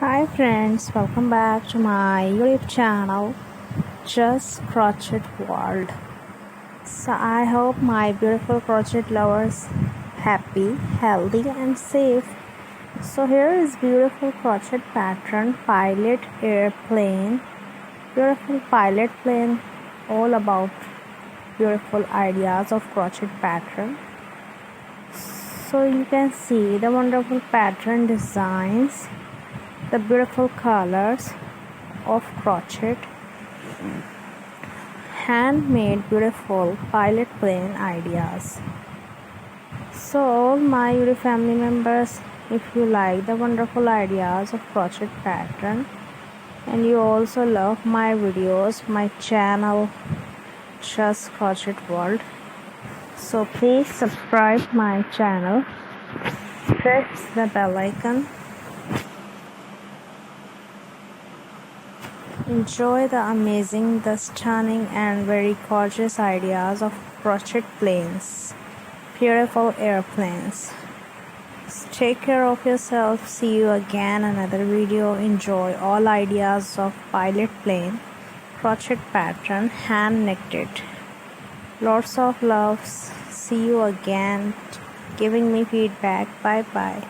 Hi friends, welcome back to my YouTube channel, Just Crochet World. So I hope my beautiful crochet lovers happy, healthy and safe. So here is beautiful crochet pattern, pilot airplane, beautiful pilot plane, all about beautiful ideas of crochet pattern. So you can see the wonderful pattern designs, the beautiful colors of crochet, handmade beautiful pilot plane ideas. So all my YouTube family members, if you like the wonderful ideas of crochet pattern and you also love my videos, my channel Just Crochet World, so please subscribe my channel, press the bell icon. Enjoy the amazing, the stunning and very gorgeous ideas of crochet planes, beautiful airplanes. Take care of yourself. See you again another video. Enjoy all ideas of pilot plane, crochet pattern, hand knitted. Lots of loves. See you again. Giving me feedback. Bye bye.